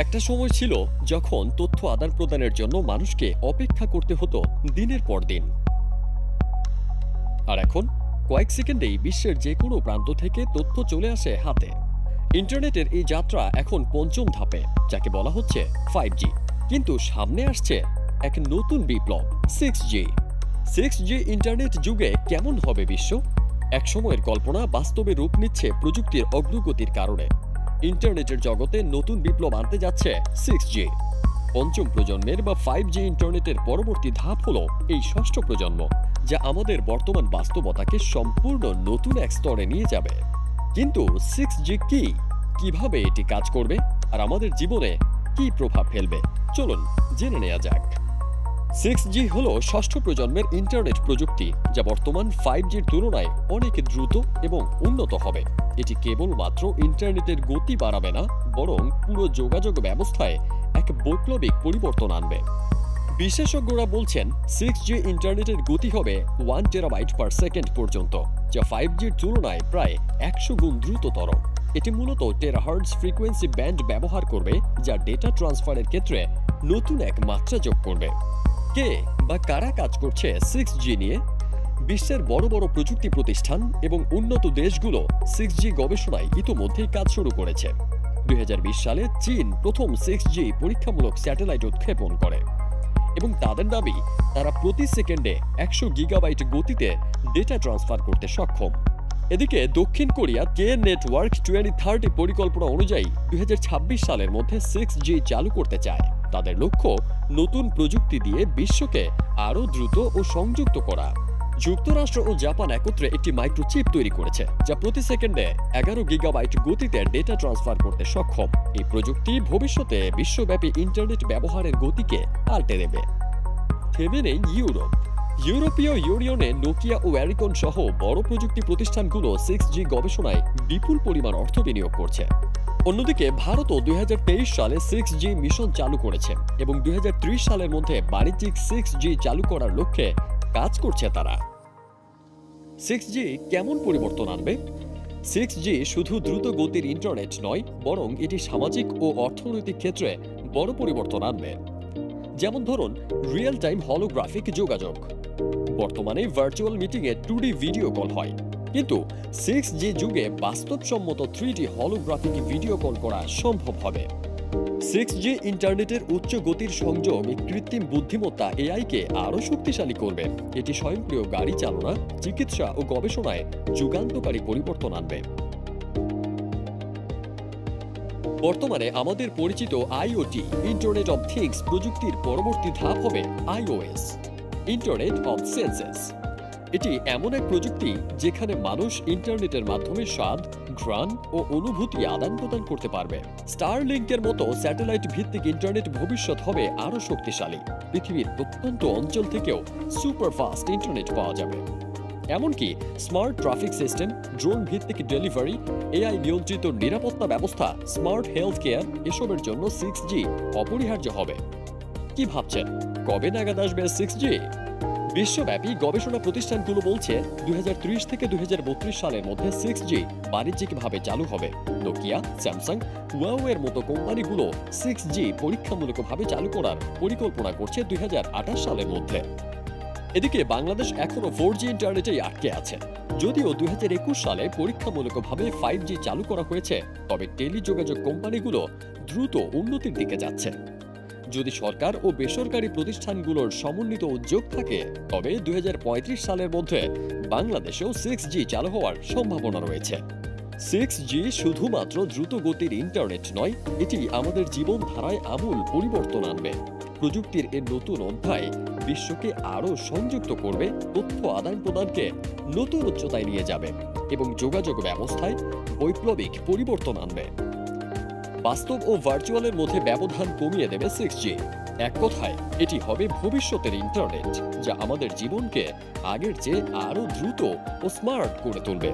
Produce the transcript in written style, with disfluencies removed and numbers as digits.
একটা সময় ছিল যখন তথ্য আদান প্রদানের জন্য মানুষকে অপেক্ষা করতে হতো দিনের পর দিন। আর এখন কয়েক সেকেন্ডেই বিশ্বের যে কোনো প্রান্ত থেকে তথ্য চলে আসে হাতে। ইন্টারনেটের এই যাত্রা এখন পঞ্চম ধাপে, যাকে বলা হচ্ছে 5G। কিন্তু সামনে আসছে এক নতুন বিপ্লব, 6G। 6G ইন্টারনেট যুগে কেমন হবে বিশ্ব? এক সময়ের কল্পনা বাস্তবে রূপ নিচ্ছে প্রযুক্তির অগ্রগতির কারণে। ইন্টারনেটের জগতে নতুন বিপ্লব আনতে যাচ্ছে 6G। পঞ্চম প্রজন্মের বা 5G ইন্টারনেটের পরবর্তী ধাপ হলো এই ষষ্ঠ প্রজন্ম, যা আমাদের বর্তমান বাস্তবতাকে সম্পূর্ণ নতুন এক স্তরে নিয়ে যাবে। কিন্তু 6G কি, কিভাবে এটি কাজ করবে, আর আমাদের জীবনে কি প্রভাব ফেলবে, চলুন জেনে নেওয়া যাক। 6G হলো ষষ্ঠ প্রজন্মের ইন্টারনেট প্রযুক্তি, যা বর্তমান 5Gর তুলনায় অনেক দ্রুত এবং উন্নত হবে। এটি কেবলমাত্র ইন্টারনেটের গতি বাড়াবে না, বরং পুরো যোগাযোগ ব্যবস্থায় এক বৈপ্লবিক পরিবর্তন আনবে। বিশেষজ্ঞরা বলছেন 6G ইন্টারনেটের গতি হবে 1 টেরাবাইট পার সেকেন্ড পর্যন্ত, যা 5Gর তুলনায় প্রায় 100 গুণ দ্রুততর। এটি মূলত টেরাহার্টজ ফ্রিকোয়েন্সি ব্যান্ড ব্যবহার করবে, যা ডেটা ট্রান্সফারের ক্ষেত্রে নতুন এক মাত্রা যোগ করবে। কে বা কারা কাজ করছে 6G নিয়ে? বিশ্বের বড় বড় প্রযুক্তি প্রতিষ্ঠান এবং উন্নত দেশগুলো 6G গবেষণায় ইতোমধ্যেই কাজ শুরু করেছে। 2020 সালে চীন প্রথম 6G পরীক্ষামূলক স্যাটেলাইট উৎক্ষেপণ করে এবং তাদের দাবি তারা প্রতি সেকেন্ডে 100 গিগাবাইট গতিতে ডেটা ট্রান্সফার করতে সক্ষম। এদিকে দক্ষিণ কোরিয়া কে নেটওয়ার্ক 2030 পরিকল্পনা অনুযায়ী 2026 সালের মধ্যে 6G চালু করতে চায়। তাদের লক্ষ্য নতুন প্রযুক্তি দিয়ে বিশ্বকে আরও দ্রুত ও সংযুক্ত করা। যুক্তরাষ্ট্র ও জাপান একত্রে একটি মাইক্রোচিপ তৈরি করেছে, যা প্রতি সেকেন্ডে 11 গিগাবাইট গতিতে ডেটা ট্রান্সফার করতে সক্ষম। এই প্রযুক্তি ভবিষ্যতে বিশ্বব্যাপী ইন্টারনেট ব্যবহারের গতিকে পাল্টে দেবে। থেমে নেই ইউরোপ। ইউরোপীয় ইউনিয়নে নোকিয়া ও ওয়ারিকন সহ বড় প্রযুক্তি প্রতিষ্ঠানগুলো 6G গবেষণায় বিপুল পরিমাণ অর্থ বিনিয়োগ করছে। অন্যদিকে ভারতও 2023 সালে 6G মিশন চালু করেছে এবং 2030 সালের মধ্যে বাণিজ্যিক 6G চালু করার লক্ষ্যে কাজ করছে তারা। 6G কেমন পরিবর্তন আনবে? 6G শুধু দ্রুত গতির ইন্টারনেট নয়, বরং এটি সামাজিক ও অর্থনৈতিক ক্ষেত্রে বড় পরিবর্তন আনবে। যেমন ধরুন, রিয়েল টাইম হলোগ্রাফিক যোগাযোগ। বর্তমানে ভার্চুয়াল মিটিংয়ে 2D ভিডিও কল হয়, কিন্তু 6G যুগে বাস্তবসম্মত 3D হলোগ্রাফিক ভিডিও কল করা সম্ভব হবে। 6G ইন্টারনেটের উচ্চ গতির সংযোগ কৃত্রিম বুদ্ধিমত্তা AI-কে আরও শক্তিশালী করবে। এটি স্বয়ংক্রিয় গাড়ি চালনা, চিকিৎসা ও গবেষণায় যুগান্তকারী পরিবর্তন আনবে। বর্তমানে আমাদের পরিচিত IoT, ইন্টারনেট অব থিংস প্রযুক্তির পরবর্তী ধাপ হবে iOS, ইন্টারনেট অব সেন্সেস। এটি এমন এক প্রযুক্তি যেখানে মানুষ ইন্টারনেটের মাধ্যমে স্বাদ, ঘ্রাণ ও অনুভূতি আদান প্রদান করতে পারবে। স্টারলিংকের মতো স্যাটেলাইট ভিত্তিক ইন্টারনেট ভবিষ্যৎ হবে আরও শক্তিশালী। পৃথিবীর প্রত্যন্ত অঞ্চল থেকেও সুপারফাস্ট ইন্টারনেট পাওয়া যাবে। এমনকি স্মার্ট ট্রাফিক সিস্টেম, ড্রোন ভিত্তিক ডেলিভারি, AI নিয়ন্ত্রিত নিরাপত্তা ব্যবস্থা, স্মার্ট হেলথ কেয়ার, এসবের জন্য 6G অপরিহার্য হবে। কি ভাবছেন, কবে নাগাদ আসবে 6G? বিশ্বব্যাপী গবেষণা প্রতিষ্ঠানগুলো বলছে 2030 থেকে 2032 সালের মধ্যে 6G বাণিজ্যিকভাবে চালু হবে। নোকিয়া, স্যামসাং, হুয়াওয়ের মতো কোম্পানিগুলো 6G পরীক্ষামূলকভাবে চালু করার পরিকল্পনা করছে 2028 সালের মধ্যে। এদিকে বাংলাদেশ এখনো 4G ইন্টারনেটেই আটকে আছে। যদিও 2021 সালে পরীক্ষামূলকভাবে 5G চালু করা হয়েছে, তবে টেলিযোগাযোগ কোম্পানিগুলো দ্রুত উন্নতির দিকে যাচ্ছে। যদি সরকার ও বেসরকারি প্রতিষ্ঠানগুলোর সমন্বিত উদ্যোগ থাকে, তবে 2035 সালের মধ্যে বাংলাদেশেও 6G চালু হওয়ার সম্ভাবনা রয়েছে। 6G শুধুমাত্র দ্রুত গতির ইন্টারনেট নয়, এটি আমাদের জীবনধারায় আমূল পরিবর্তন আনবে। প্রযুক্তির এর নতুন অধ্যায় বিশ্বকে আরও সংযুক্ত করবে, তথ্য আদান প্রদানকে নতুন উচ্চতায় নিয়ে যাবে এবং যোগাযোগ ব্যবস্থায় বৈপ্লবিক পরিবর্তন আনবে। বাস্তব ও ভার্চুয়ালের মধ্যে ব্যবধান কমিয়ে দেবে 6G। এক কথায়, এটি হবে ভবিষ্যতের ইন্টারনেট, যা আমাদের জীবনকে আগের চেয়ে আরও দ্রুত ও স্মার্ট করে তুলবে।